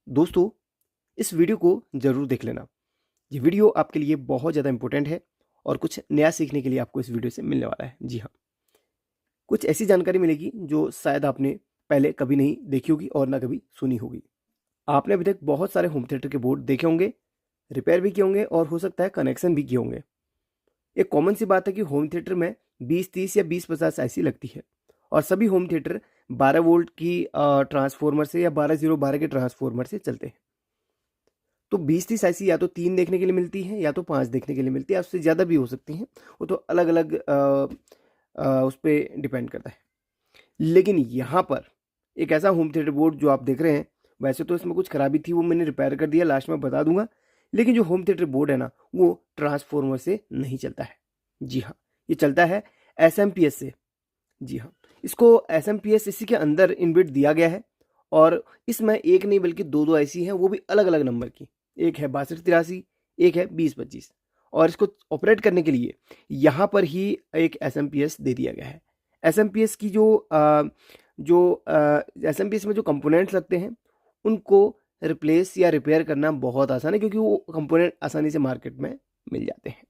दोस्तों, इस वीडियो को ज़रूर देख लेना। ये वीडियो आपके लिए बहुत ज़्यादा इम्पोर्टेंट है और कुछ नया सीखने के लिए आपको इस वीडियो से मिलने वाला है। जी हाँ, कुछ ऐसी जानकारी मिलेगी जो शायद आपने पहले कभी नहीं देखी होगी और ना कभी सुनी होगी। आपने अभी तक बहुत सारे होम थिएटर के बोर्ड देखे होंगे, रिपेयर भी किए होंगे और हो सकता है कनेक्शन भी किए होंगे। एक कॉमन सी बात है कि होम थिएटर में 20-30 या 20-50 ऐसी लगती है और सभी होम थिएटर 12 वोल्ट की ट्रांसफार्मर से या 12-0-12 के ट्रांसफार्मर से चलते हैं। तो 20-30 ऐसी या तो 3 देखने के लिए मिलती हैं या तो 5 देखने के लिए मिलती है, या उससे ज़्यादा भी हो सकती हैं। वो तो अलग-अलग उस पे डिपेंड करता है। लेकिन यहाँ पर एक ऐसा होम थिएटर बोर्ड जो आप देख रहे हैं, वैसे तो इसमें कुछ खराबी थी, वो मैंने रिपेयर कर दिया, लास्ट में बता दूँगा। लेकिन जो होम थिएटर बोर्ड है ना, वो ट्रांसफार्मर से नहीं चलता है। जी हाँ, ये चलता है एसएमपीएस से। जी हाँ, इसको एसएमपीएस इसी के अंदर इनबिल्ट दिया गया है और इसमें एक नहीं बल्कि 2-2 ऐसी हैं, वो भी अलग-अलग नंबर की। एक है 6283, एक है 2025 और इसको ऑपरेट करने के लिए यहाँ पर ही एक एसएमपीएस दे दिया गया है। एसएमपीएस की एसएमपीएस में जो कंपोनेंट्स लगते हैं, उनको रिप्लेस या रिपेयर करना बहुत आसान है क्योंकि वो कंपोनेंट आसानी से मार्केट में मिल जाते हैं।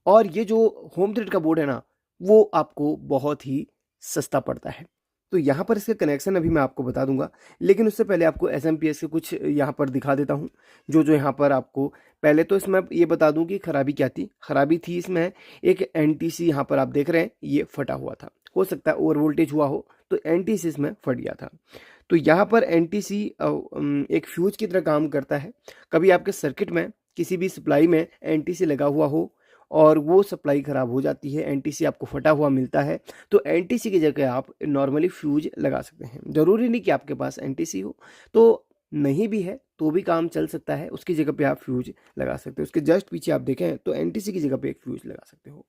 और ये जो होम थिएटर का बोर्ड है ना, वो आपको बहुत ही सस्ता पड़ता है। तो यहाँ पर इसका कनेक्शन अभी मैं आपको बता दूंगा, लेकिन उससे पहले आपको एसएमपीएस के कुछ यहाँ पर दिखा देता हूँ। जो यहाँ पर आपको पहले तो इसमें ये बता दूं कि खराबी क्या थी। खराबी थी इसमें एक एनटीसी, यहाँ पर आप देख रहे हैं ये फटा हुआ था। हो सकता है ओवर वोल्टेज हुआ हो तो एनटीसी इसमें फट गया था। तो यहाँ पर एनटीसी एक फ्यूज की तरह काम करता है। कभी आपके सर्किट में किसी भी सप्लाई में एनटीसी लगा हुआ हो और वो सप्लाई ख़राब हो जाती है, एनटीसी आपको फटा हुआ मिलता है, तो एनटीसी की जगह आप नॉर्मली फ्यूज लगा सकते हैं। ज़रूरी नहीं कि आपके पास एनटीसी हो, तो नहीं भी है तो भी काम चल सकता है, उसकी जगह पे आप फ्यूज लगा सकते हो। उसके जस्ट पीछे आप देखें तो एनटीसी की जगह पे एक फ्यूज लगा सकते हो।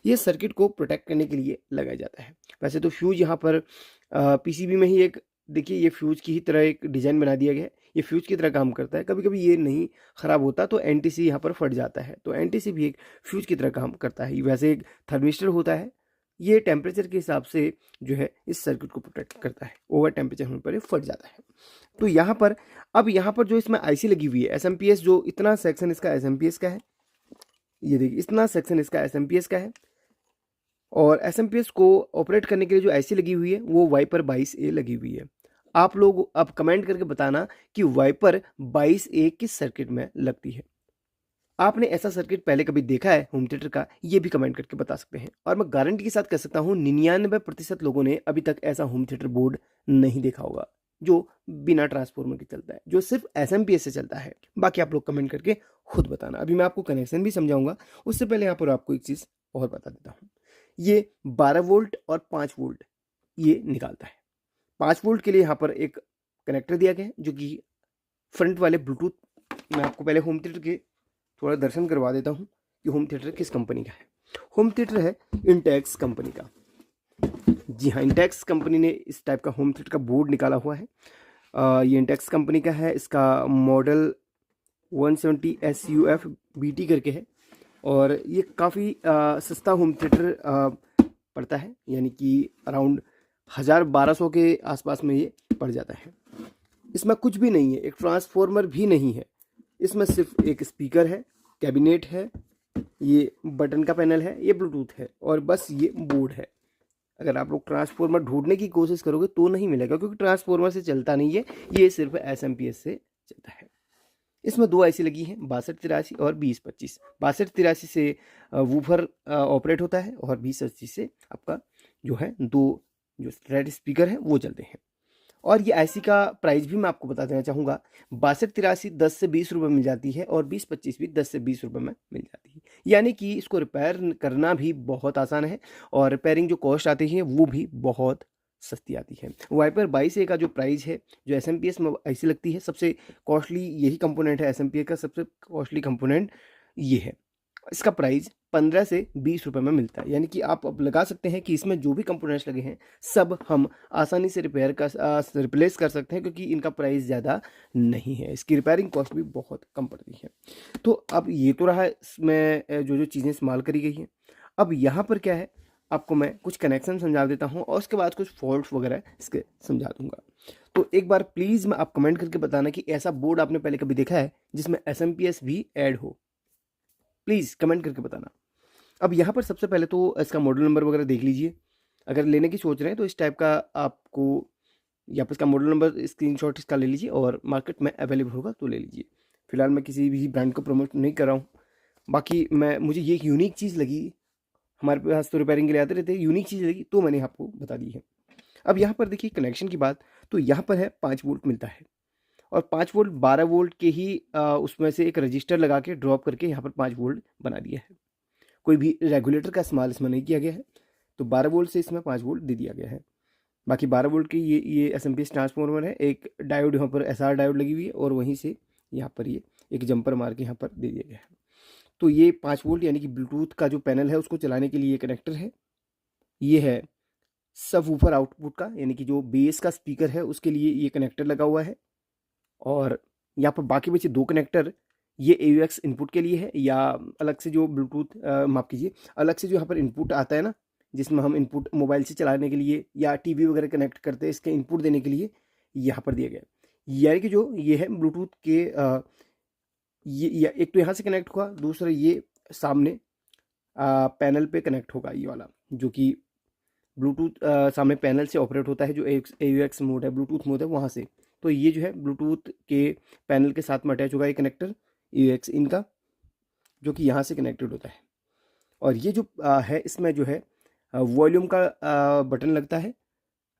ये सर्किट को प्रोटेक्ट करने के लिए लगाया जाता है। वैसे तो फ्यूज यहाँ पर पीसीबी में ही एक, देखिए ये फ्यूज की ही तरह एक डिज़ाइन बना दिया गया है। ये फ्यूज की तरह काम करता है। कभी कभी ये नहीं ख़राब होता तो एनटीसी यहाँ पर फट जाता है, तो एनटीसी भी एक फ्यूज की तरह काम करता है। वैसे एक थर्मिस्टर होता है, ये टेम्परेचर के हिसाब से जो है इस सर्किट को प्रोटेक्ट करता है। ओवर टेम्परेचर होने पर ये फट जाता है। तो यहाँ पर अब यहाँ पर जो इसमें आईसी लगी हुई है एसएमपीएस, जो इतना सेक्शन इसका एसएमपीएस का है, ये देखिए इतना सेक्शन इसका एसएमपीएस का है। और एसएमपीएस को ऑपरेट करने के लिए जो आईसी लगी हुई है वो वाइपर 22A लगी हुई है। आप लोग अब कमेंट करके बताना कि वाइपर 22A किस सर्किट में लगती है। आपने ऐसा सर्किट पहले कभी देखा है होम थिएटर का, ये भी कमेंट करके बता सकते हैं। और मैं गारंटी के साथ कह सकता हूँ 99% लोगों ने अभी तक ऐसा होम थिएटर बोर्ड नहीं देखा होगा जो बिना ट्रांसफार्मर के चलता है, जो सिर्फ एसएमपीएस से चलता है। बाकी आप लोग कमेंट करके खुद बताना। अभी मैं आपको कनेक्शन भी समझाऊंगा, उससे पहले यहाँ पर आपको एक चीज़ और बता देता हूँ। ये 12 वोल्ट और 5 वोल्ट ये निकालता है। 5 वोल्ट के लिए यहाँ पर एक कनेक्टर दिया गया है जो कि फ्रंट वाले ब्लूटूथ, मैं आपको पहले होम थिएटर के थोड़ा दर्शन करवा देता हूँ कि होम थिएटर किस कंपनी का है। होम थिएटर है इंटेक्स कंपनी का। जी हाँ, इंटेक्स कंपनी ने इस टाइप का होम थिएटर का बोर्ड निकाला हुआ है। ये इंटेक्स कंपनी का है। इसका मॉडल 170 SUF BT करके है और ये काफ़ी सस्ता होम थिएटर पड़ता है, यानी कि अराउंड 1000-1200 के आसपास में ये पड़ जाता है। इसमें कुछ भी नहीं है, एक ट्रांसफार्मर भी नहीं है। इसमें सिर्फ एक स्पीकर है, कैबिनेट है, ये बटन का पैनल है, ये ब्लूटूथ है और बस ये बोर्ड है। अगर आप लोग ट्रांसफार्मर ढूंढने की कोशिश करोगे तो नहीं मिलेगा, क्योंकि ट्रांसफार्मर से चलता नहीं है, ये सिर्फ एसएमपीएस से चलता है। इसमें 2 आईसी लगी हैं, 6283 और 2025। 6283 से वूफर ऑपरेट होता है और 2025 से आपका जो है 2 जो रेड स्पीकर है वो चलते हैं। और ये आईसी का प्राइस भी मैं आपको बता देना चाहूँगा। 6283 10 से 20 रुपये मिल जाती है और 2025 भी 10 से 20 रुपये में मिल जाती है। यानी कि इसको रिपेयर करना भी बहुत आसान है और रिपेयरिंग जो कॉस्ट आती है वो भी बहुत सस्ती आती है। वाइपर 22A का जो प्राइस है, जो एसएमपीएस में आईसी लगती है, सबसे कॉस्टली यही कंपोनेंट है। एसएमपीएस का सबसे कॉस्टली कंपोनेंट ये है। इसका प्राइस 15 से 20 रुपये में मिलता है। यानी कि आप अब लगा सकते हैं कि इसमें जो भी कंपोनेंट्स लगे हैं सब हम आसानी से रिप्लेस कर सकते हैं, क्योंकि इनका प्राइस ज़्यादा नहीं है। इसकी रिपेयरिंग कॉस्ट भी बहुत कम पड़ती है। तो अब ये तो रहा इसमें जो जो चीज़ें इस्तेमाल करी गई हैं। अब यहाँ पर क्या है, आपको मैं कुछ कनेक्शन समझा देता हूँ और उसके बाद कुछ फॉल्ट वगैरह इसके समझा दूंगा। तो एक बार प्लीज़ मैं आप कमेंट करके बताना कि ऐसा बोर्ड आपने पहले कभी देखा है जिसमें SMPS भी ऐड हो। प्लीज़ कमेंट करके बताना। अब यहाँ पर सबसे पहले तो इसका मॉडल नंबर वगैरह देख लीजिए। अगर लेने की सोच रहे हैं तो इस टाइप का आपको यहाँ पर इसका मॉडल नंबर स्क्रीनशॉट इसका ले लीजिए और मार्केट में अवेलेबल होगा तो ले लीजिए। फिलहाल मैं किसी भी ब्रांड को प्रमोट नहीं कर रहा हूँ। बाकी मुझे ये एक यूनिक चीज़ लगी, हमारे पास तो रिपेयरिंग के लिए आते रहते हैं, यूनिक चीज़ लगी तो मैंने आपको बता दी है। अब यहाँ पर देखिए कनेक्शन की बात, तो यहाँ पर है 5 वोल्ट मिलता है और 5 वोल्ट 12 वोल्ट के ही उसमें से एक रजिस्टर लगा के ड्रॉप करके यहाँ पर 5 वोल्ट बना दिया है। कोई भी रेगुलेटर का इस्तेमाल इसमें नहीं किया गया है, तो 12 वोल्ट से इसमें 5 वोल्ट दे दिया गया है। बाकी 12 वोल्ट की ये SMPS ट्रांसफार्मर है। एक डायोड यहाँ पर SR डायोड लगी हुई है और वहीं से यहाँ पर ये एक जंपर मार के यहाँ पर दे दिया गया है। तो ये 5 वोल्ट यानी कि ब्लूटूथ का जो पैनल है उसको चलाने के लिए ये कनेक्टर है। ये है सबवूफर आउटपुट का, यानी कि जो बेस का स्पीकर है उसके लिए ये कनेक्टर लगा हुआ है। और यहाँ पर बाकी बचे 2 कनेक्टर, ये AUX इनपुट के लिए है, या अलग से जो ब्लूटूथ माफ़ कीजिए, अलग से जो यहाँ पर इनपुट आता है ना, जिसमें हम इनपुट मोबाइल से चलाने के लिए या टीवी वगैरह कनेक्ट करते हैं, इसके इनपुट देने के लिए यहाँ पर दिया गया है। यानी कि जो ये है ब्लूटूथ के ये एक तो यहाँ से कनेक्ट हुआ, दूसरा ये सामने पैनल पे कनेक्ट होगा, ये वाला जो कि ब्लूटूथ सामने पैनल से ऑपरेट होता है, जो AUX मोड है, ब्लूटूथ मोड है वहाँ से। तो ये जो है ब्लूटूथ के पैनल के साथ में अटैच होगा ये कनेक्टर AUX इनका, जो कि यहाँ से कनेक्टेड होता है। और ये जो है इसमें जो है वॉल्यूम का बटन लगता है।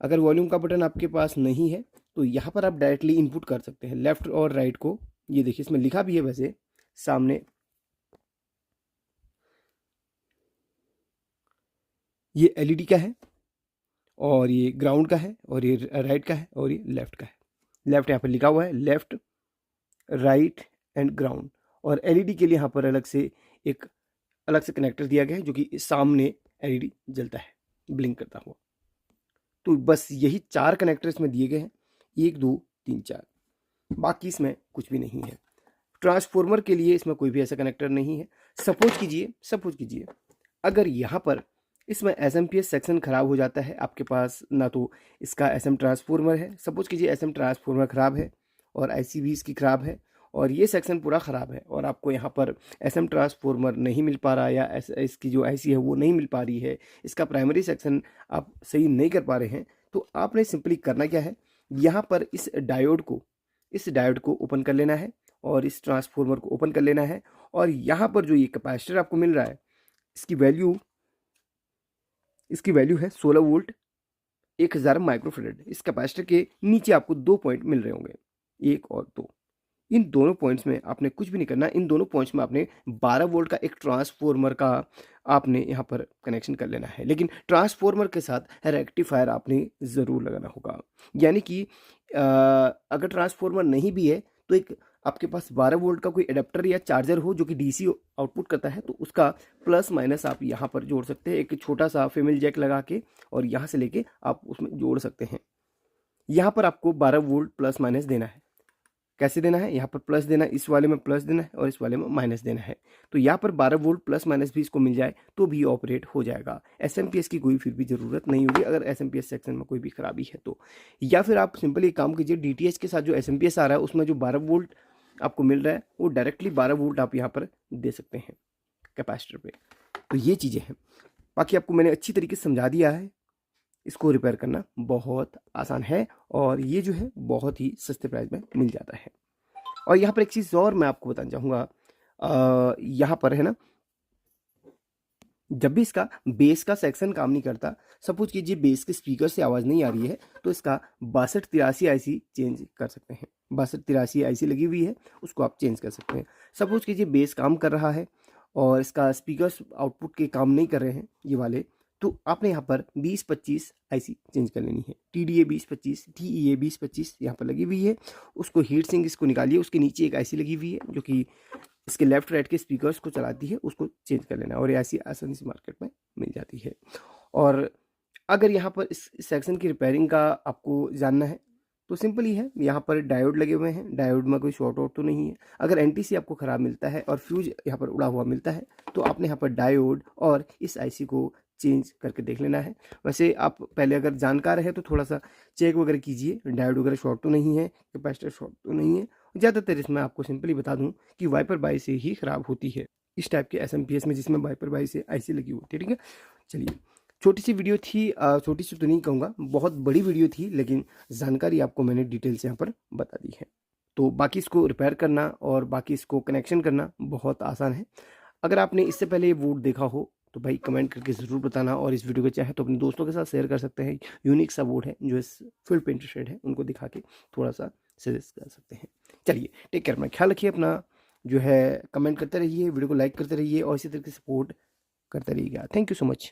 अगर वॉल्यूम का बटन आपके पास नहीं है तो यहाँ पर आप डायरेक्टली इनपुट कर सकते हैं लेफ़्ट और राइट को। ये देखिए इसमें लिखा भी है वैसे सामने, ये LED का है और ये ग्राउंड का है और ये राइट का है और ये लेफ़्ट का है। लेफ़्ट यहाँ पर लिखा हुआ है, लेफ़्ट राइट एंड ग्राउंड। और LED के लिए यहाँ पर अलग से कनेक्टर दिया गया है, जो कि सामने LED जलता है ब्लिंक करता हुआ। तो बस यही 4 कनेक्टर इसमें दिए गए हैं, 1 2 3 4, बाकी इसमें कुछ भी नहीं है। ट्रांसफार्मर के लिए इसमें कोई भी ऐसा कनेक्टर नहीं है। सपोज कीजिए अगर यहाँ पर इसमें SMPS सेक्शन ख़राब हो जाता है, आपके पास ना तो इसका SM ट्रांसफार्मर है, सपोज कीजिए SM ट्रांसफार्मर ख़राब है और IC भी इसकी ख़राब है और ये सेक्शन पूरा ख़राब है और आपको यहाँ पर SM ट्रांसफार्मर नहीं मिल पा रहा, या इसकी जो IC है वो नहीं मिल पा रही है, इसका प्राइमरी सेक्शन आप सही नहीं कर पा रहे हैं, तो आपने सिंपली करना क्या है, यहाँ पर इस डायोड को ओपन कर लेना है और इस ट्रांसफार्मर को ओपन कर लेना है। और यहाँ पर जो ये कैपेसिटर आपको मिल रहा है, इसकी वैल्यू है 16 वोल्ट 1000 माइक्रोफेरेड। इस कैपेसिटर के नीचे आपको 2 पॉइंट मिल रहे होंगे, 1 और 2। इन दोनों पॉइंट्स में आपने कुछ भी नहीं करना, इन दोनों पॉइंट्स में आपने 12 वोल्ट का एक ट्रांसफार्मर का आपने यहाँ पर कनेक्शन कर लेना है। लेकिन ट्रांसफार्मर के साथ रेक्टिफायर आपने ज़रूर लगाना होगा। यानी कि अगर ट्रांसफार्मर नहीं भी है तो एक आपके पास 12 वोल्ट का कोई एडाप्टर या चार्जर हो जो कि DC आउटपुट करता है, तो उसका प्लस माइनस आप यहाँ पर जोड़ सकते हैं, एक छोटा सा फीमेल जैक लगा के, और यहाँ से लेके आप उसमें जोड़ सकते हैं। यहाँ पर आपको 12 वोल्ट प्लस माइनस देना है। कैसे देना है, यहाँ पर प्लस देना है, इस वाले में प्लस देना है और इस वाले में माइनस देना है। तो यहाँ पर 12 वोल्ट प्लस माइनस भी इसको मिल जाए तो भी ऑपरेट हो जाएगा। SMPS की कोई फिर भी ज़रूरत नहीं होगी अगर SMPS सेक्शन में कोई भी खराबी है तो। या फिर आप सिंपली एक काम कीजिए, DTH के साथ जो SMPS आ रहा है उसमें जो 12 वोल्ट आपको मिल रहा है वो डायरेक्टली 12 वोल्ट आप यहाँ पर दे सकते हैं कैपेसिटर पे। तो ये चीज़ें हैं, बाकी आपको मैंने अच्छी तरीके से समझा दिया है। इसको रिपेयर करना बहुत आसान है और ये जो है बहुत ही सस्ते प्राइस में मिल जाता है। और यहाँ पर एक चीज़ और मैं आपको बताना चाहूँगा, यहाँ पर है ना, जब भी इसका बेस का सेक्शन काम नहीं करता, सपोज कीजिए बेस के स्पीकर से आवाज़ नहीं आ रही है, तो इसका 6283 IC चेंज कर सकते हैं। 6283 IC लगी हुई है, उसको आप चेंज कर सकते हैं। सपोज कीजिए बेस काम कर रहा है और इसका स्पीकर्स आउटपुट के काम नहीं कर रहे हैं ये वाले, तो आपने यहाँ पर 2025 IC चेंज कर लेनी है। TDA 2025, TEA 2025 यहाँ पर लगी हुई है, उसको हीट सिंक इसको निकालिए, उसके नीचे एक IC लगी हुई है जो कि इसके लेफ्ट राइट के स्पीकर्स को चलाती है, उसको चेंज कर लेना है और ये IC आसानी से मार्केट में मिल जाती है। और अगर यहाँ पर इस सेक्शन की रिपेयरिंग का आपको जानना है तो सिंपल ही है, यहाँ पर डायोड लगे हुए हैं, डायोड में कोई शॉर्ट आउट तो नहीं है। अगर NTC आपको ख़राब मिलता है और फ्यूज यहाँ पर उड़ा हुआ मिलता है तो आपने यहाँ पर डायोड और इस IC को चेंज करके देख लेना है। वैसे आप पहले अगर जानकार है तो थोड़ा सा चेक वगैरह कीजिए, डायोड वगैरह शॉर्ट तो नहीं है, कैपेसिटर शॉर्ट तो नहीं है। ज़्यादातर इसमें आपको सिंपली बता दूं कि वाइपर बाई से ही ख़राब होती है, इस टाइप के एसएमपीएस में जिसमें वाइपर बाई से आईसी लगी होती है। ठीक है, चलिए छोटी सी वीडियो थी, छोटी सी तो नहीं कहूँगा, बहुत बड़ी वीडियो थी, लेकिन जानकारी आपको मैंने डिटेल से यहाँ पर बता दी है। तो बाकी इसको रिपेयर करना और बाकी इसको कनेक्शन करना बहुत आसान है। अगर आपने इससे पहले ये बोर्ड देखा हो तो भाई कमेंट करके ज़रूर बताना, और इस वीडियो को चाहे तो अपने दोस्तों के साथ शेयर कर सकते हैं। यूनिक सा बोर्ड है जो इस फील्ड पे इंटरेस्टेड है, उनको दिखा के थोड़ा सा सजेस्ट कर सकते हैं। चलिए टेक केयर, अपना ख्याल रखिए, अपना जो है कमेंट करते रहिए, वीडियो को लाइक करते रहिए और इसी तरह से सपोर्ट करते रहिएगा। Thank you so much.